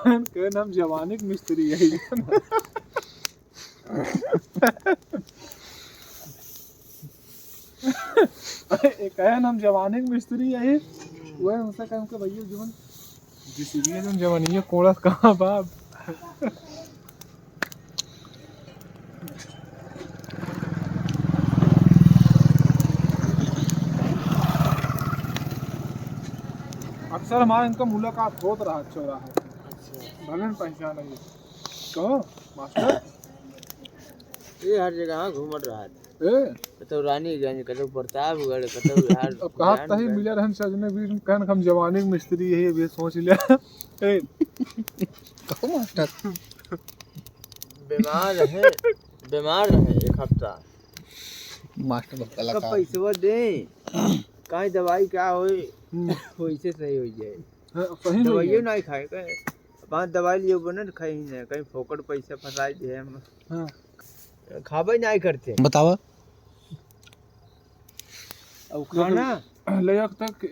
कहन हम जवानी के मिस्त्री है कहन हम जवानी के मिस्त्री है वो हमसे कहन के भैया जीवन जिसलिए तुम जवानी कोड़स कहाँ बाप अक्सर हमारे इनका मुलाकात होत रहा चौराहे भलन पहचान है कहो मास्टर ये हर जगह घूमत रहा ए कतो रानीगंज कतो प्रतापगढ़ कतो बिहार अब कहा तही मिले रहन सजने भी कहन हम जवानी के मिस्त्री है ये सोच लिया ए कहो मास्टर बीमार रहे एक हफ्ता मास्टर का कलाकार पैसा दे काई दवाई क्या होई वैसे सही हो जाए सही दवाइयो नहीं खाए का पांच दवाई लियो बने खाई नहीं कहीं फोकट पैसा फसाई दे हम हां खाबे नहीं करते बतावा अब खाना ले तक